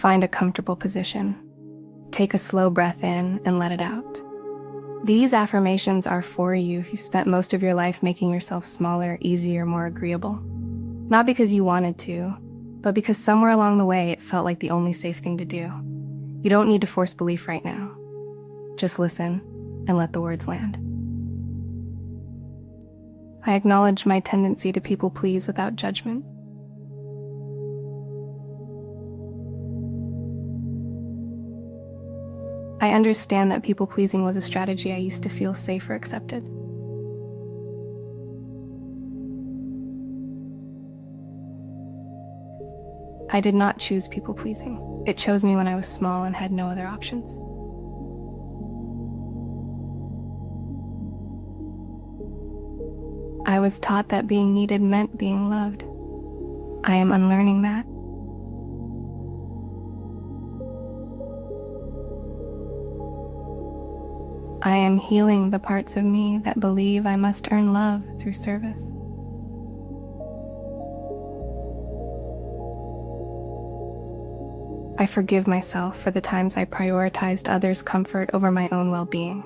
Find a comfortable position. Take a slow breath in and let it out. These affirmations are for you if you spent most of your life making yourself smaller, easier, more agreeable. Not because you wanted to, but because somewhere along the way it felt like the only safe thing to do. You don't need to force belief right now. Just listen and let the words land. I acknowledge my tendency to people please without judgment. I understand that people pleasing was a strategy I used to feel safe or accepted. I did not choose people pleasing. It chose me when I was small and had no other options. I was taught that being needed meant being loved. I am unlearning that. I am healing the parts of me that believe I must earn love through service. I forgive myself for the times I prioritized others' comfort over my own well-being.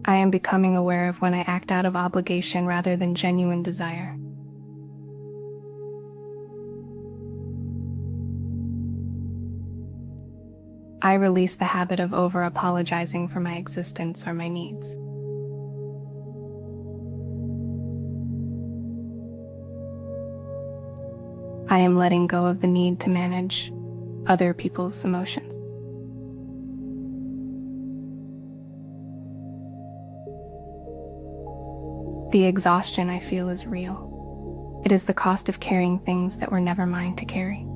I am becoming aware of when I act out of obligation rather than genuine desire. I release the habit of over-apologizing for my existence or my needs. I am letting go of the need to manage other people's emotions. The exhaustion I feel is real. It is the cost of carrying things that were never mine to carry.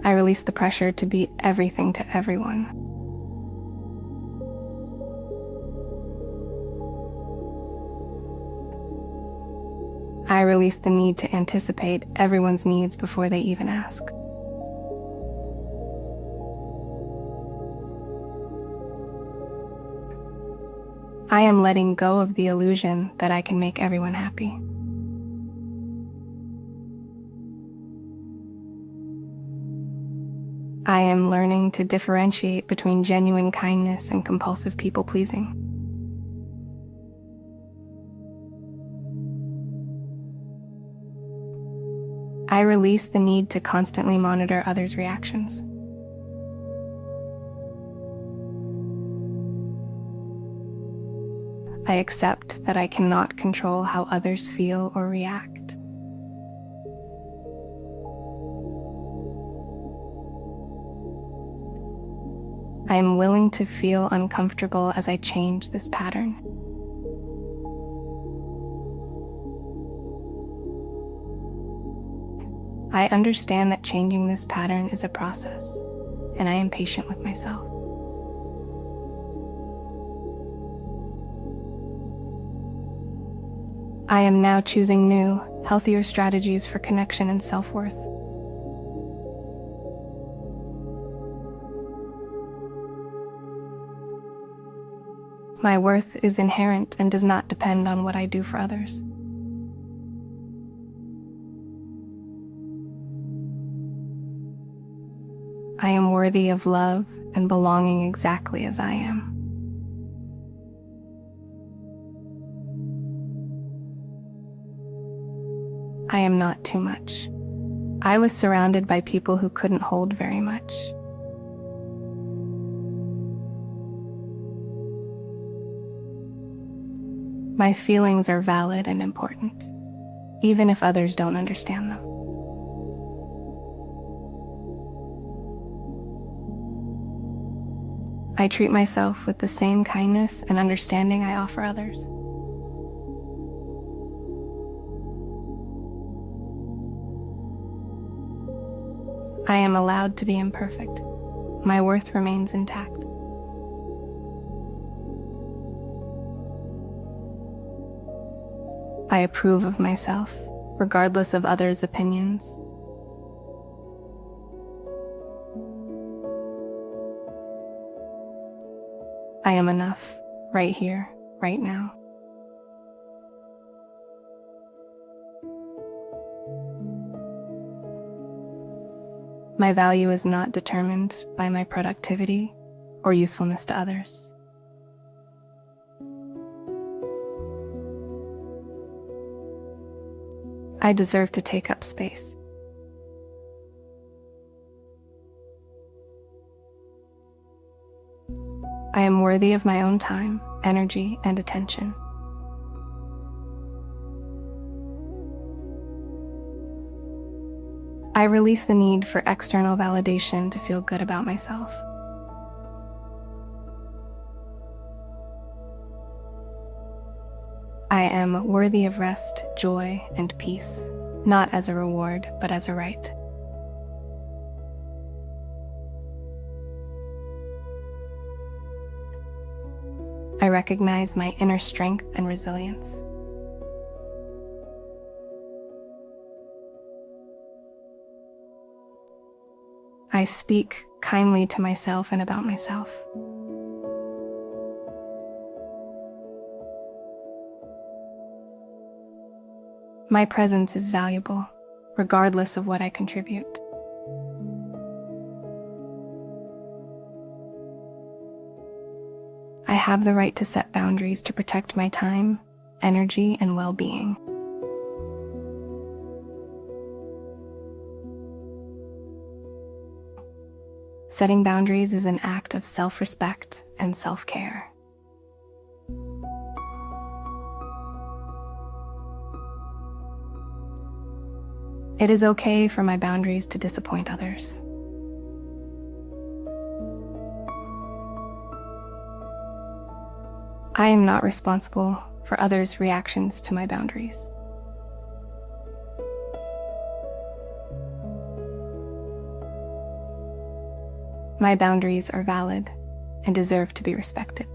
I release the pressure to be everything to everyone. I release the need to anticipate everyone's needs before they even ask. I am letting go of the illusion that I can make everyone happy. I am learning to differentiate between genuine kindness and compulsive people-pleasing. I release the need to constantly monitor others' reactions. I accept that I cannot control how others feel or react. I am willing to feel uncomfortable as I change this pattern. I understand that changing this pattern is a process, and I am patient with myself. I am now choosing new, healthier strategies for connection and self-worth. My worth is inherent and does not depend on what I do for others. I am worthy of love and belonging exactly as I am. I am not too much. I was surrounded by people who couldn't hold very much. My feelings are valid and important, even if others don't understand them. I treat myself with the same kindness and understanding I offer others. I am allowed to be imperfect. My worth remains intact. I approve of myself, regardless of others' opinions. I am enough, right here, right now. My value is not determined by my productivity or usefulness to others. I deserve to take up space. I am worthy of my own time, energy, and attention. I release the need for external validation to feel good about myself. I am worthy of rest, joy, and peace, not as a reward, but as a right. I recognize my inner strength and resilience. I speak kindly to myself and about myself. My presence is valuable, regardless of what I contribute. I have the right to set boundaries to protect my time, energy, and well-being. Setting boundaries is an act of self-respect and self-care. It is okay for my boundaries to disappoint others. I am not responsible for others' reactions to my boundaries. My boundaries are valid and deserve to be respected.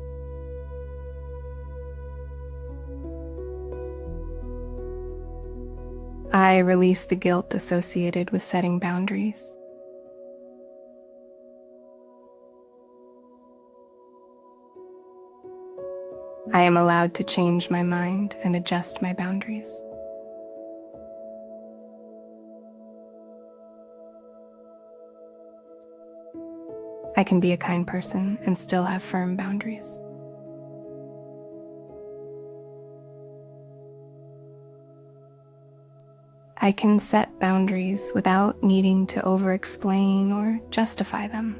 I release the guilt associated with setting boundaries. I am allowed to change my mind and adjust my boundaries. I can be a kind person and still have firm boundaries. I can set boundaries without needing to over-explain or justify them.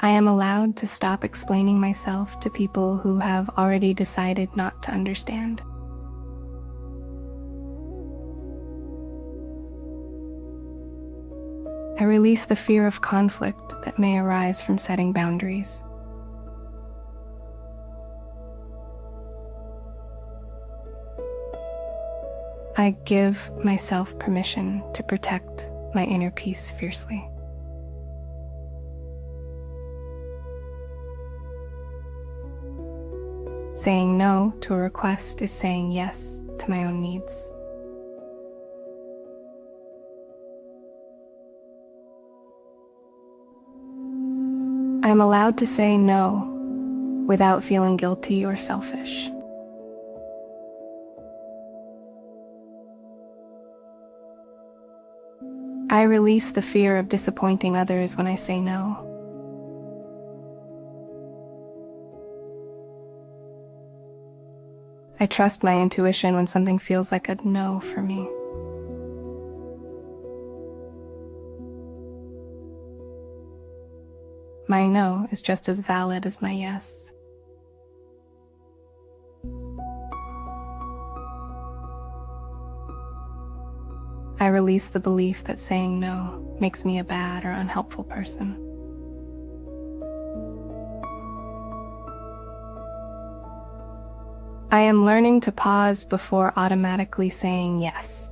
I am allowed to stop explaining myself to people who have already decided not to understand. I release the fear of conflict that may arise from setting boundaries. I give myself permission to protect my inner peace fiercely. Saying no to a request is saying yes to my own needs. I am allowed to say no without feeling guilty or selfish. I release the fear of disappointing others when I say no. I trust my intuition when something feels like a no for me. My no is just as valid as my yes. I release the belief that saying no makes me a bad or unhelpful person. I am learning to pause before automatically saying yes.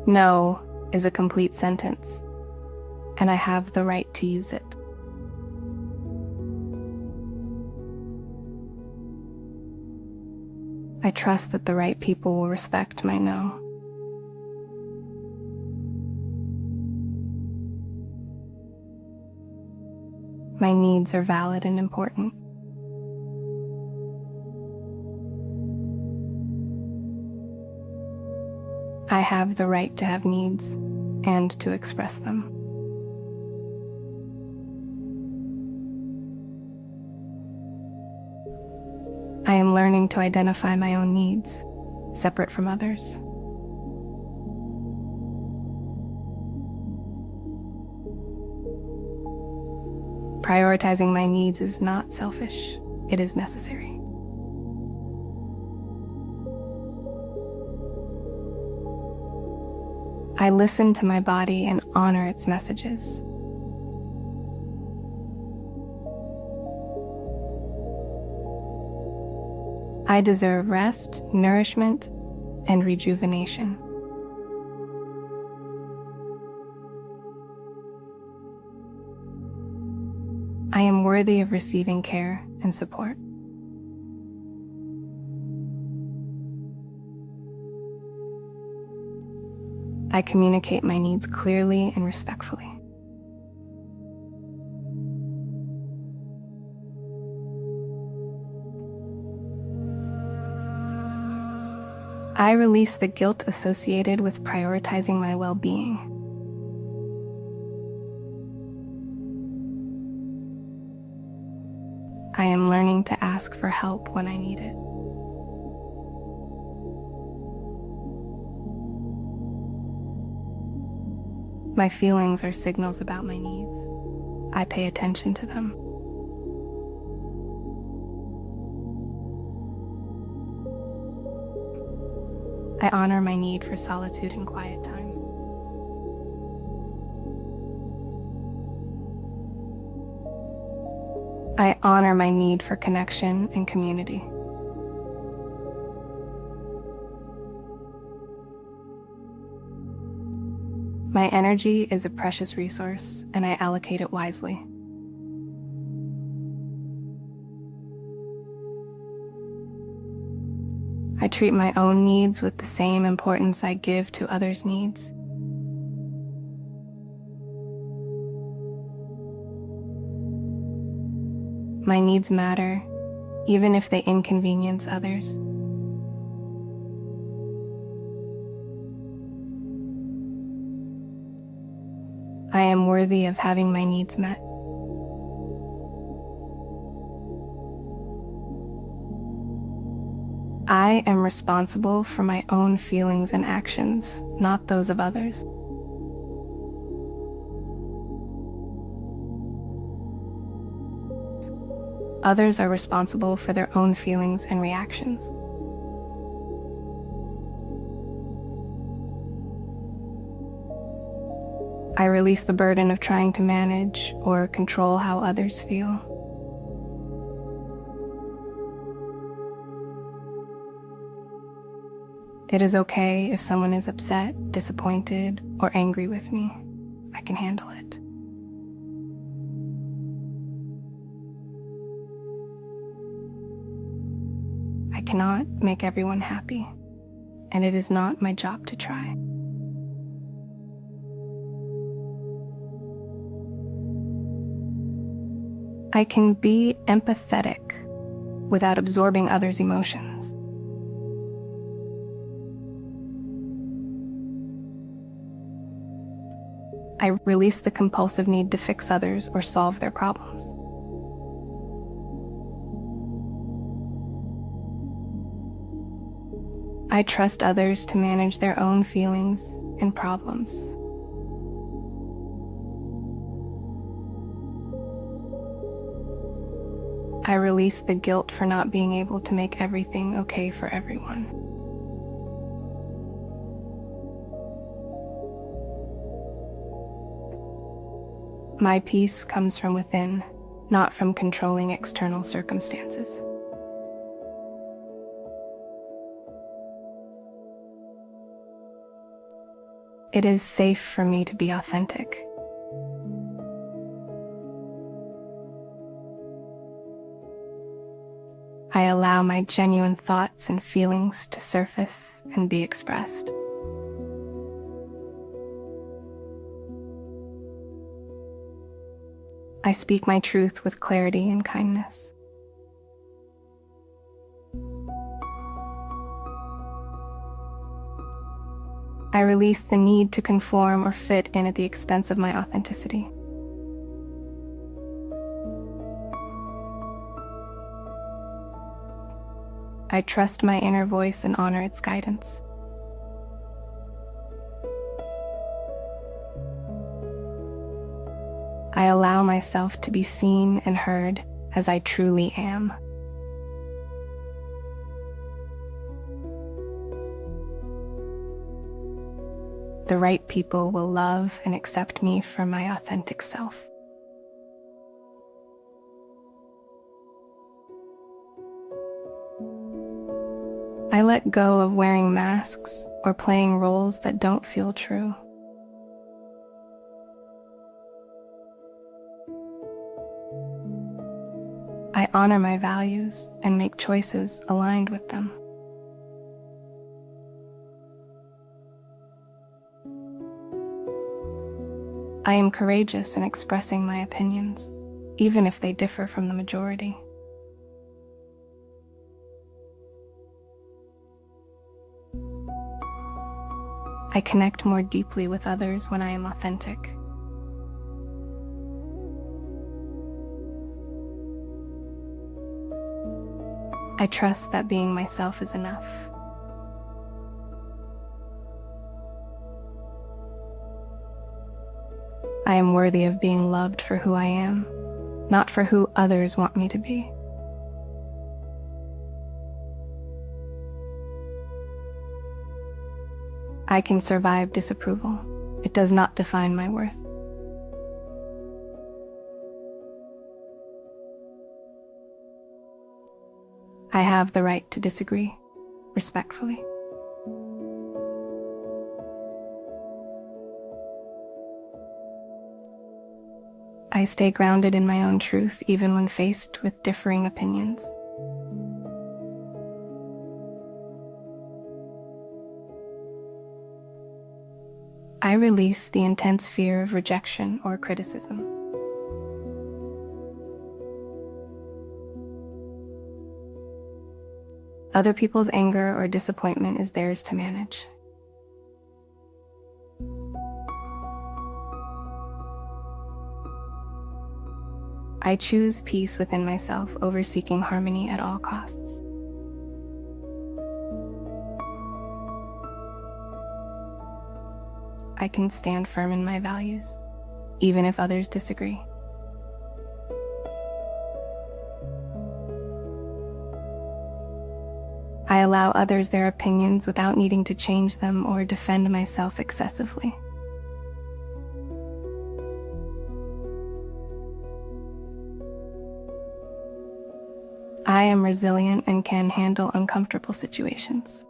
No is a complete sentence, and I have the right to use it. I trust that the right people will respect my no. My needs are valid and important. I have the right to have needs and to express them. I am learning to identify my own needs, separate from others. Prioritizing my needs is not selfish, it is necessary. I listen to my body and honor its messages. I deserve rest, nourishment, and rejuvenation. I am worthy of receiving care and support. I communicate my needs clearly and respectfully. I release the guilt associated with prioritizing my well-being. I am learning to ask for help when I need it. My feelings are signals about my needs. I pay attention to them. I honor my need for solitude and quiet time. I honor my need for connection and community. My energy is a precious resource, and I allocate it wisely. I treat my own needs with the same importance I give to others' needs. My needs matter, even if they inconvenience others. I am worthy of having my needs met. I am responsible for my own feelings and actions, not those of others. Others are responsible for their own feelings and reactions. I release the burden of trying to manage or control how others feel. It is okay if someone is upset, disappointed, or angry with me. I can handle it. I cannot make everyone happy, and it is not my job to try. I can be empathetic without absorbing others' emotions. I release the compulsive need to fix others or solve their problems. I trust others to manage their own feelings and problems. I release the guilt for not being able to make everything okay for everyone. My peace comes from within, not from controlling external circumstances. It is safe for me to be authentic. I allow my genuine thoughts and feelings to surface and be expressed. I speak my truth with clarity and kindness. I release the need to conform or fit in at the expense of my authenticity. I trust my inner voice and honor its guidance. I allow myself to be seen and heard as I truly am. The right people will love and accept me for my authentic self. I let go of wearing masks or playing roles that don't feel true. I honor my values and make choices aligned with them. I am courageous in expressing my opinions, even if they differ from the majority. I connect more deeply with others when I am authentic. I trust that being myself is enough. I am worthy of being loved for who I am, not for who others want me to be. I can survive disapproval. It does not define my worth. I have the right to disagree, respectfully. I stay grounded in my own truth even when faced with differing opinions. I release the intense fear of rejection or criticism. Other people's anger or disappointment is theirs to manage. I choose peace within myself over seeking harmony at all costs. I can stand firm in my values, even if others disagree. I allow others their opinions without needing to change them or defend myself excessively. I am resilient and can handle uncomfortable situations.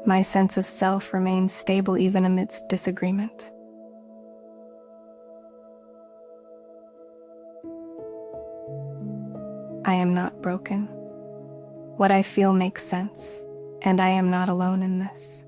My sense of self remains stable even amidst disagreement. I am not broken. What I feel makes sense, and I am not alone in this.